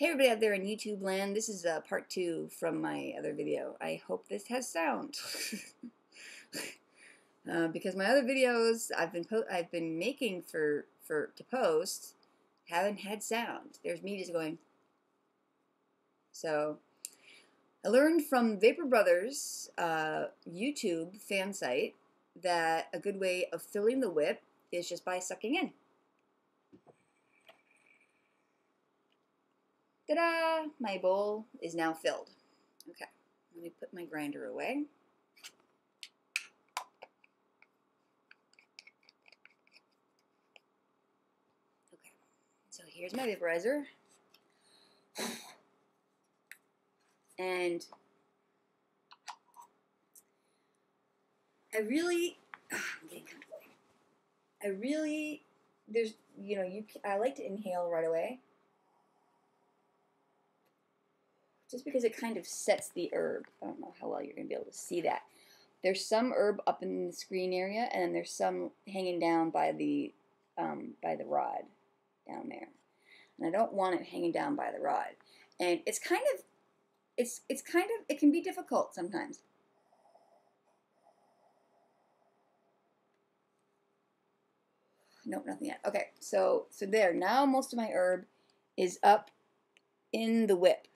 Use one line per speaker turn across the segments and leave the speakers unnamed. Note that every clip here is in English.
Hey everybody out there in YouTube land, this is part 2 from my other video. I hope this has sound. Because my other videos I've been making to post haven't had sound. There's me just going. So I learned from Vapor Brothers YouTube fan site that a good way of filling the whip is just by sucking in. Ta-da! My bowl is now filled. Okay, let me put my grinder away. Okay, so here's my vaporizer. And I'm getting comfortable. I like to inhale right away. Just because it kind of sets the herb. I don't know how well you're going to be able to see that. There's some herb up in the screen area, and then there's some hanging down by the rod down there. And I don't want it hanging down by the rod. And it can be difficult sometimes. Nope, nothing yet. Okay, so there. Now most of my herb is up in the whip.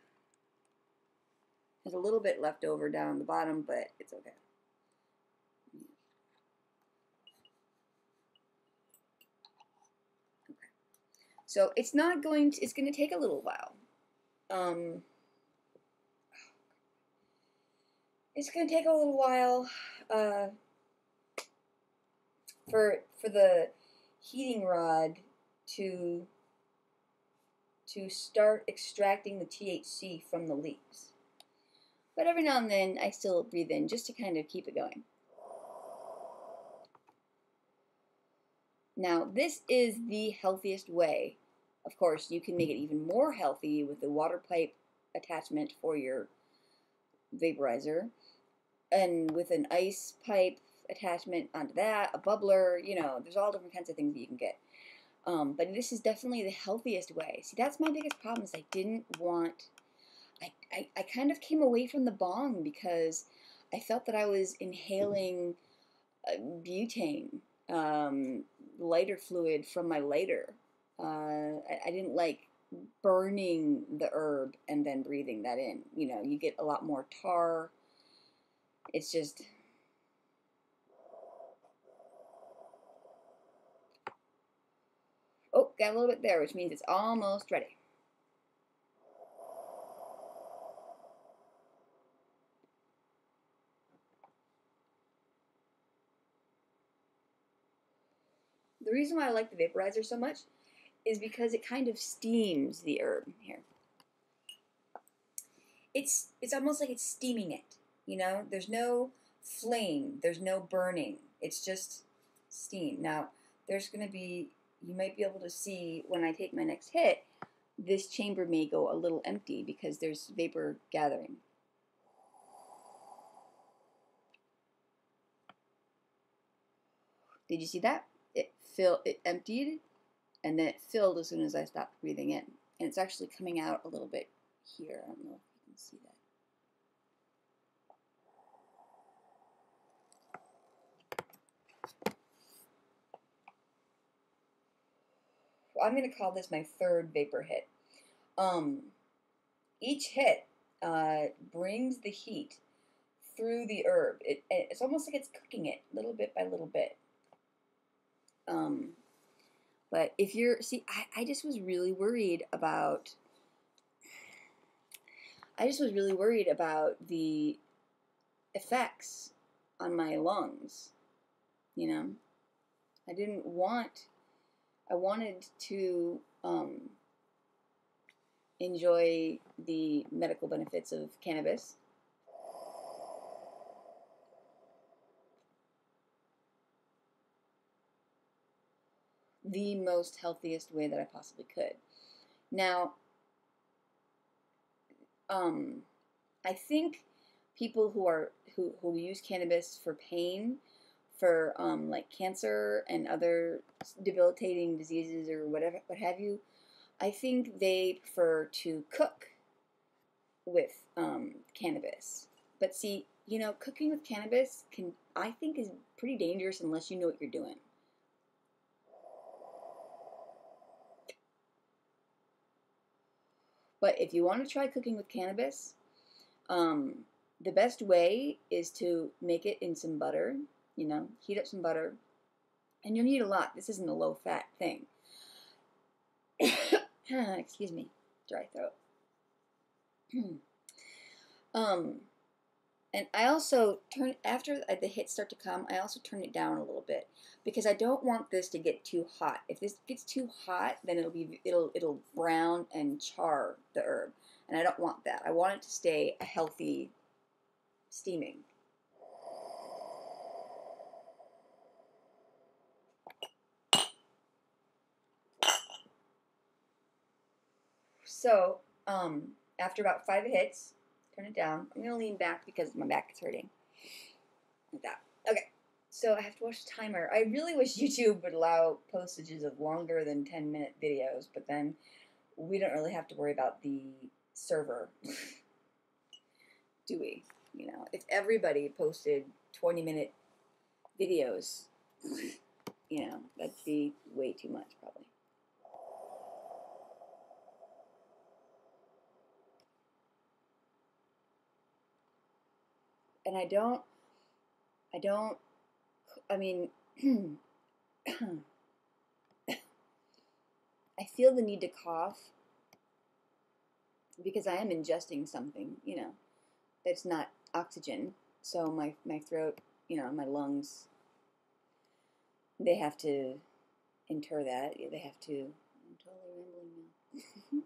There's a little bit left over down the bottom, but it's okay. Okay. So it's going to take a little while. It's going to take a little while for the heating rod to start extracting the THC from the leaves. But every now and then, I still breathe in just to kind of keep it going. Now, this is the healthiest way. Of course, you can make it even more healthy with the water pipe attachment for your vaporizer, and with an ice pipe attachment onto that, a bubbler, there's all different kinds of things that you can get. But this is definitely the healthiest way. See, that's my biggest problem, is I didn't want... I kind of came away from the bong because I felt that I was inhaling butane, lighter fluid from my lighter. I didn't like burning the herb and then breathing that in. You get a lot more tar. It's just... Oh, got a little bit there, which means it's almost ready. The reason why I like the vaporizer so much is because it kind of steams the herb here. It's almost like it's steaming it, There's no flame, there's no burning. It's just steam. Now, there's going to be, you might be able to see when I take my next hit, this chamber may go a little empty because there's vapor gathering. Did you see that? It emptied, and then it filled as soon as I stopped breathing in. And it's actually coming out a little bit here. I don't know if you can see that. Well, I'm going to call this my third vapor hit. Each hit brings the heat through the herb. It's almost like it's cooking it little bit by little bit. But if you're, I just was really worried about, the effects on my lungs, I wanted to, enjoy the medical benefits of cannabis. The most healthiest way that I possibly could. Now, I think people who use cannabis for pain, for like cancer and other debilitating diseases or what have you, I think they prefer to cook with cannabis. But see, you know, cooking with cannabis I think is pretty dangerous unless you know what you're doing. But if you want to try cooking with cannabis, the best way is to make it in some butter, you know, heat up some butter. And you'll need a lot. This isn't a low-fat thing. Excuse me, dry throat. And I also after the hits start to come, I also turn it down a little bit because I don't want this to get too hot. If this gets too hot, then it'll brown and char the herb, and I don't want that. I want it to stay a healthy steaming. So, after about 5 hits, turn it down. I'm gonna lean back because my back is hurting. Like that. Okay. So I have to watch the timer. I really wish YouTube would allow postages of longer than 10-minute videos, but then we don't really have to worry about the server, do we? You know, if everybody posted 20-minute videos, you know, that'd be way too much probably. And I mean, I feel the need to cough because I am ingesting something, you know, that's not oxygen. So my throat, you know, my lungs, they have to inter that. They have to. I'm totally rambling now.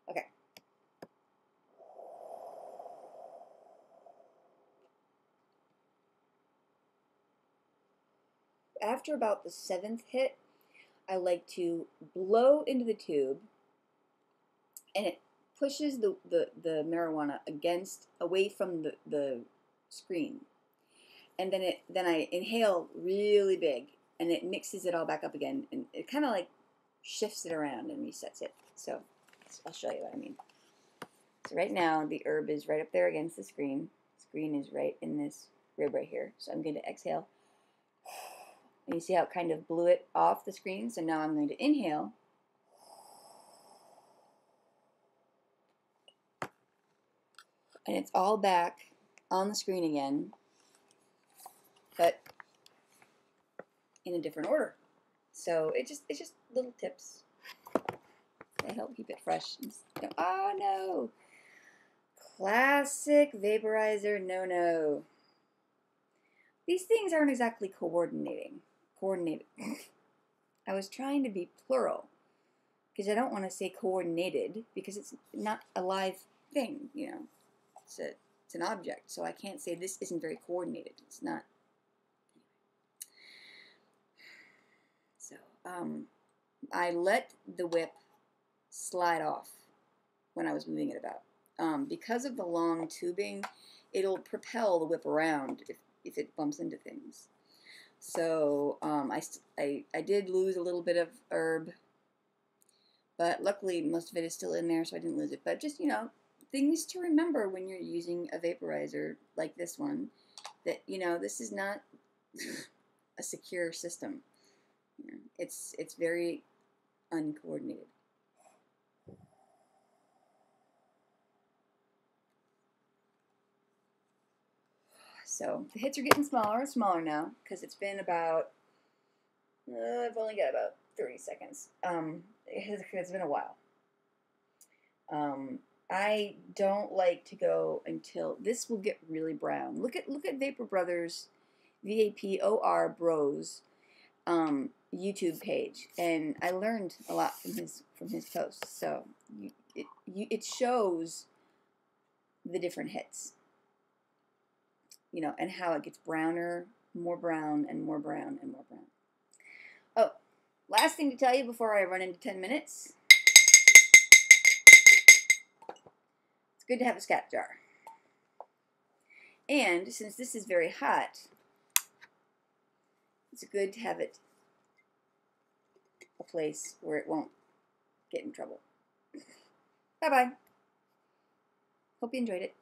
Okay. After about the 7th hit, I like to blow into the tube, and it pushes the marijuana away from the screen. And then I inhale really big, and it mixes it all back up again, and it kind of like shifts it around and resets it. So I'll show you what I mean. So right now the herb is right up there against the screen. The screen is right in this rib right here. So I'm going to exhale. And you see how it kind of blew it off the screen? So now I'm going to inhale. And it's all back on the screen again, but in a different order. So it's just little tips. They help keep it fresh. Oh no! Classic vaporizer no-no. These things aren't exactly coordinated. I was trying to be plural because I don't want to say coordinated because it's not a live thing, you know. It's an object, so I can't say this isn't very coordinated. It's not. So, I let the whip slide off when I was moving it about. Because of the long tubing, it'll propel the whip around if it bumps into things. So I did lose a little bit of herb, but luckily most of it is still in there, so I didn't lose it. But just, you know, things to remember when you're using a vaporizer like this one, that, you know, this is not a secure system. You know, it's very uncoordinated. So the hits are getting smaller and smaller now because it's been about, I've only got about 30 seconds. It's been a while. I don't like to go until this will get really brown. Look at Vapor Brothers, VAPOR Bros, YouTube page, and I learned a lot from his posts. So it shows the different hits, you know, and how it gets browner, more brown, and more brown, and more brown. Oh, last thing to tell you before I run into 10 minutes. It's good to have a scat jar. And since this is very hot, it's good to have it place where it won't get in trouble. Bye-bye. Hope you enjoyed it.